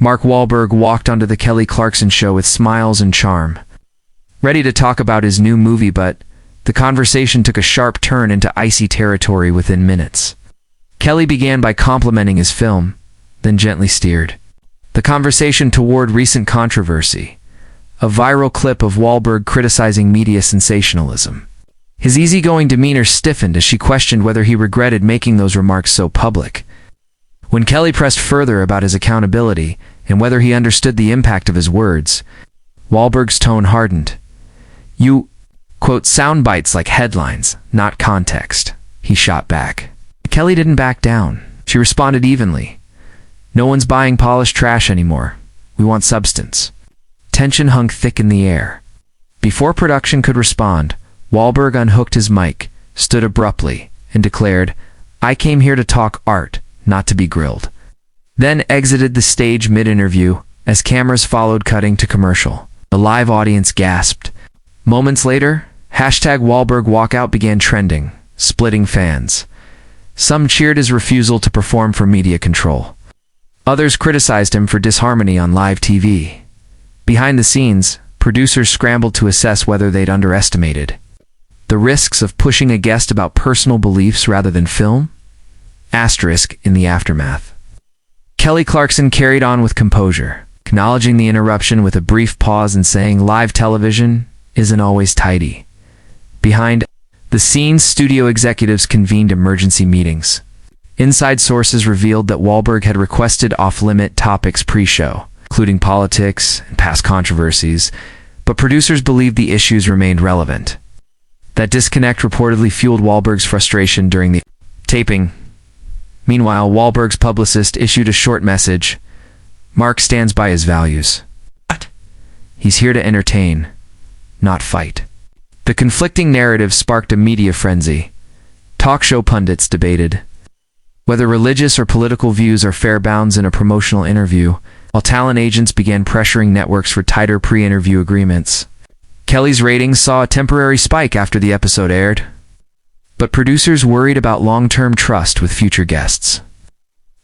Mark Wahlberg walked onto the Kelly Clarkson Show with smiles and charm, ready to talk about his new movie, but the conversation took a sharp turn into icy territory within minutes. Kelly began by complimenting his film, then gently steered the conversation toward recent controversy, a viral clip of Wahlberg criticizing media sensationalism. His easygoing demeanor stiffened as she questioned whether he regretted making those remarks so public. When Kelly pressed further about his accountability and whether he understood the impact of his words, Wahlberg's tone hardened. "You, quote, sound bites like headlines, not context," he shot back. Kelly didn't back down. She responded evenly. "No one's buying polished trash anymore. We want substance." Tension hung thick in the air. Before production could respond, Wahlberg unhooked his mic, stood abruptly, and declared, "I came here to talk art, not to be grilled." Then exited the stage mid-interview as cameras followed, cutting to commercial. The live audience gasped. Moments later, #Wahlberg walkout began trending, splitting fans. Some cheered his refusal to perform for media control. Others criticized him for disharmony on live TV. Behind the scenes, producers scrambled to assess whether they'd underestimated the risks of pushing a guest about personal beliefs rather than film. Asterisk in the aftermath. Kelly Clarkson carried on with composure, acknowledging the interruption with a brief pause and saying live television isn't always tidy. Behind the scenes, studio executives convened emergency meetings. Inside sources revealed that Wahlberg had requested off-limit topics pre-show, including politics and past controversies, but producers believed the issues remained relevant. That disconnect reportedly fueled Wahlberg's frustration during the taping. Meanwhile, Wahlberg's publicist issued a short message. Mark stands by his values. What? He's here to entertain, not fight. The conflicting narrative sparked a media frenzy. Talk show pundits debated whether religious or political views are fair bounds in a promotional interview, while talent agents began pressuring networks for tighter pre-interview agreements. Kelly's ratings saw a temporary spike after the episode aired, but producers worried about long-term trust with future guests.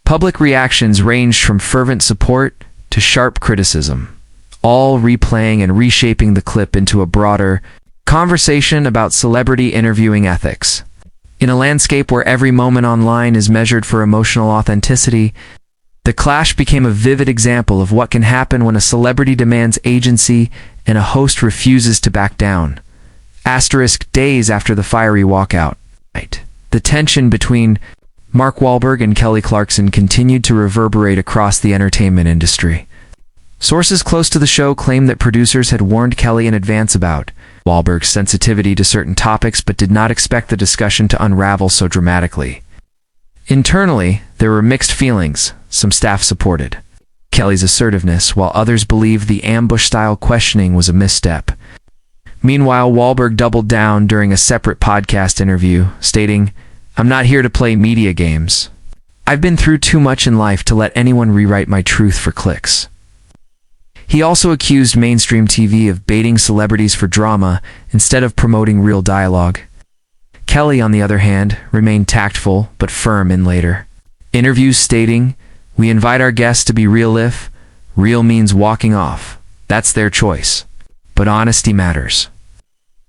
Public reactions ranged from fervent support to sharp criticism, all replaying and reshaping the clip into a broader conversation about celebrity interviewing ethics. In a landscape where every moment online is measured for emotional authenticity, the clash became a vivid example of what can happen when a celebrity demands agency and a host refuses to back down. Asterisk days after the fiery walkout. The tension between Mark Wahlberg and Kelly Clarkson continued to reverberate across the entertainment industry. Sources close to the show claimed that producers had warned Kelly in advance about Wahlberg's sensitivity to certain topics, but did not expect the discussion to unravel so dramatically. Internally, there were mixed feelings. Some staff supported Kelly's assertiveness, while others believed the ambush-style questioning was a misstep. Meanwhile, Wahlberg doubled down during a separate podcast interview, stating, "I'm not here to play media games. I've been through too much in life to let anyone rewrite my truth for clicks." He also accused mainstream TV of baiting celebrities for drama instead of promoting real dialogue. Kelly, on the other hand, remained tactful but firm in later interviews, stating, "We invite our guests to be real if real means walking off. That's their choice. But honesty matters."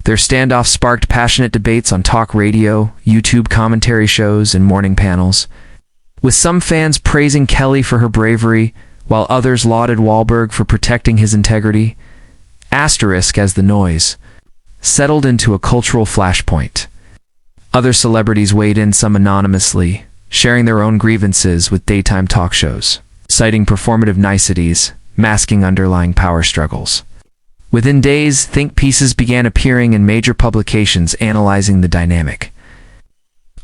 Their standoff sparked passionate debates on talk radio, YouTube commentary shows, and morning panels, with some fans praising Kelly for her bravery, while others lauded Wahlberg for protecting his integrity. Asterisk as the noise settled into a cultural flashpoint. Other celebrities weighed in, some anonymously, sharing their own grievances with daytime talk shows, citing performative niceties, masking underlying power struggles. Within days, think pieces began appearing in major publications analyzing the dynamic,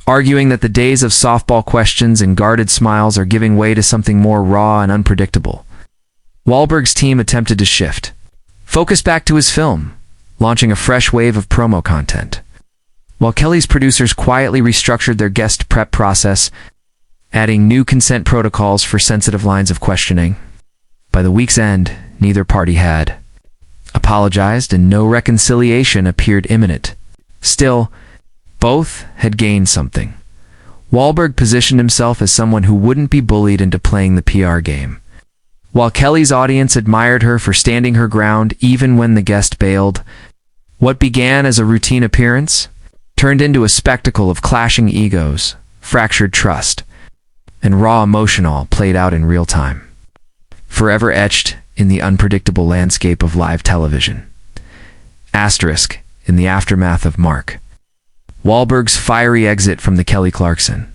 arguing that the days of softball questions and guarded smiles are giving way to something more raw and unpredictable. Wahlberg's team attempted to shift focus back to his film, launching a fresh wave of promo content, while Kelly's producers quietly restructured their guest prep process, adding new consent protocols for sensitive lines of questioning. By the week's end, neither party had apologized, and no reconciliation appeared imminent. Still, both had gained something. Wahlberg positioned himself as someone who wouldn't be bullied into playing the PR game, While Kelly's audience admired her for standing her ground even when the guest bailed, what began as a routine appearance turned into a spectacle of clashing egos, fractured trust, and raw emotion all played out in real time, forever etched in the unpredictable landscape of live television. Asterisk in the aftermath of Mark Wahlberg's fiery exit from the Kelly Clarkson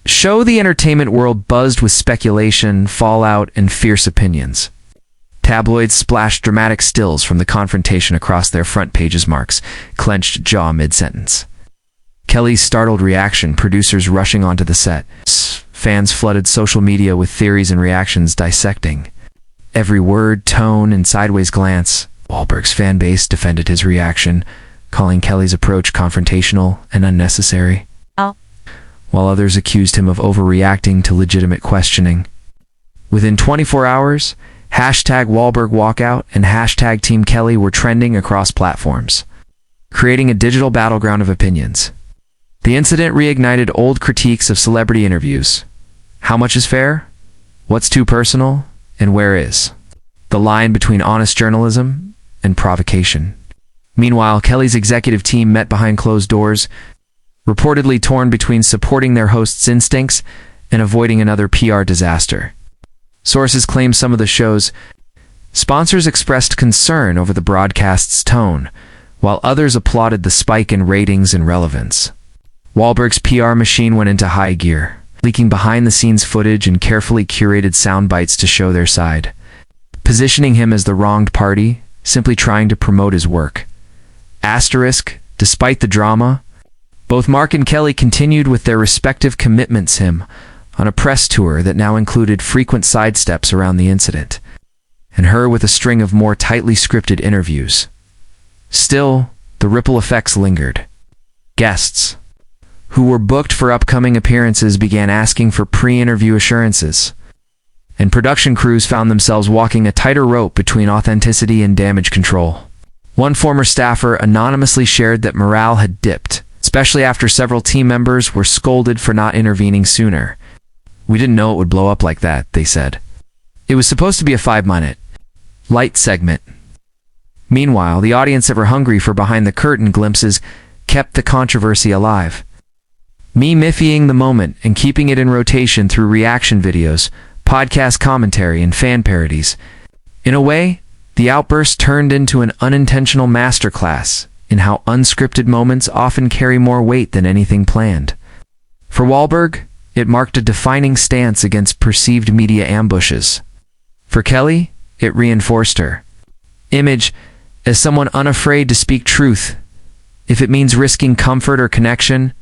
Show. The entertainment world buzzed with speculation, fallout, and fierce opinions. Tabloids splashed dramatic stills from the confrontation across their front pages. Mark's clenched jaw mid-sentence, Kelly's startled reaction, producers rushing onto the set. Fans flooded social media with theories and reactions dissecting every word, tone, and sideways glance. Wahlberg's fan base defended his reaction, calling Kelly's approach confrontational and unnecessary, while others accused him of overreacting to legitimate questioning. Within 24 hours, hashtag Wahlberg walkout and hashtag Team Kelly were trending across platforms, creating a digital battleground of opinions. The incident reignited old critiques of celebrity interviews. How much is fair? What's too personal? And where is the line between honest journalism and provocation? Meanwhile, Kelly's executive team met behind closed doors, reportedly torn between supporting their host's instincts and avoiding another PR disaster. Sources claim some of the show's sponsors expressed concern over the broadcast's tone, while others applauded the spike in ratings and relevance. Wahlberg's PR machine went into high gear, leaking behind-the-scenes footage and carefully curated sound bites to show their side, positioning him as the wronged party, simply trying to promote his work. Asterisk, despite the drama, both Mark and Kelly continued with their respective commitments on a press tour that now included frequent sidesteps around the incident, and her with a string of more tightly scripted interviews. Still, the ripple effects lingered. Guests who were booked for upcoming appearances began asking for pre-interview assurances, and production crews found themselves walking a tighter rope between authenticity and damage control. One former staffer anonymously shared that morale had dipped, especially after several team members were scolded for not intervening sooner. "We didn't know it would blow up like that," they said. "It was supposed to be a 5-minute light segment." Meanwhile, the audience, ever hungry for behind-the-curtain glimpses, kept the controversy alive, meme-ifying the moment and keeping it in rotation through reaction videos, podcast commentary, and fan parodies. In a way, the outburst turned into an unintentional masterclass in how unscripted moments often carry more weight than anything planned. For Wahlberg, it marked a defining stance against perceived media ambushes. For Kelly, it reinforced her image as someone unafraid to speak truth. If it means risking comfort or connection,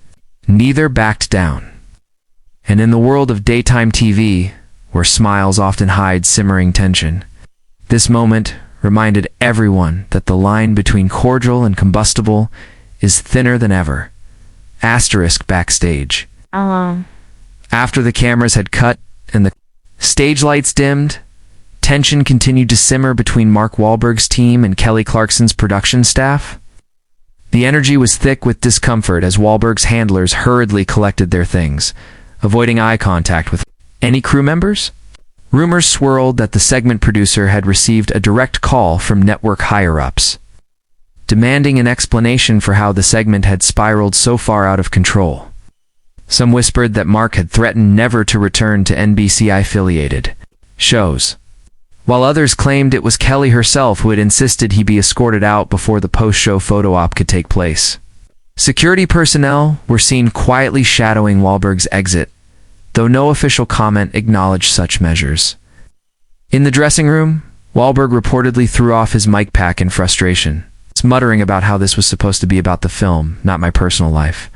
neither backed down. And in the world of daytime TV, where smiles often hide simmering tension, this moment reminded everyone that the line between cordial and combustible is thinner than ever. Asterisk backstage. After the cameras had cut and the stage lights dimmed, tension continued to simmer between Mark Wahlberg's team and Kelly Clarkson's production staff. The energy was thick with discomfort as Wahlberg's handlers hurriedly collected their things, avoiding eye contact with any crew members. Rumors swirled that the segment producer had received a direct call from network higher-ups, demanding an explanation for how the segment had spiraled so far out of control. Some whispered that Mark had threatened never to return to NBC-affiliated shows, while others claimed it was Kelly herself who had insisted he be escorted out before the post-show photo op could take place. Security personnel were seen quietly shadowing Wahlberg's exit, though no official comment acknowledged such measures. In the dressing room, Wahlberg reportedly threw off his mic pack in frustration, muttering about how this was supposed to be about the film, not my personal life.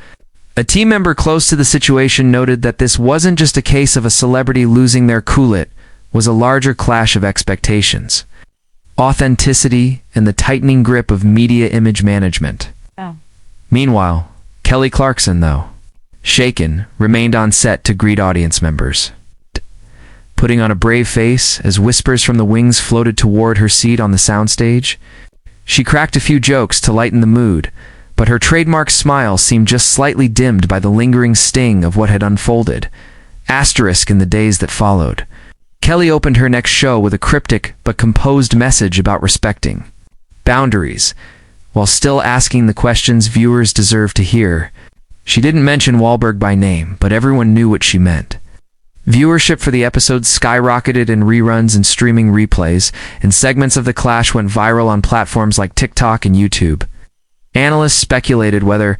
A team member close to the situation noted that this wasn't just a case of a celebrity losing their cool, it was a larger clash of expectations, authenticity, and the tightening grip of media image management. Meanwhile, Kelly Clarkson, though shaken, remained on set to greet audience members, putting on a brave face as whispers from the wings floated toward her seat on the soundstage. She cracked a few jokes to lighten the mood, but her trademark smile seemed just slightly dimmed by the lingering sting of what had unfolded. Asterisk in the days that followed, Kelly opened her next show with a cryptic but composed message about respecting boundaries, while still asking the questions viewers deserve to hear. She didn't mention Wahlberg by name, but everyone knew what she meant. Viewership for the episode skyrocketed in reruns and streaming replays, and segments of the clash went viral on platforms like TikTok and YouTube. Analysts speculated whether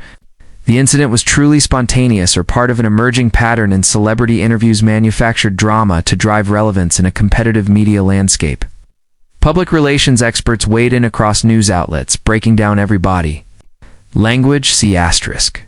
the incident was truly spontaneous or part of an emerging pattern in celebrity interviews manufactured drama to drive relevance in a competitive media landscape. Public relations experts weighed in across news outlets, breaking down every body language, see asterisk.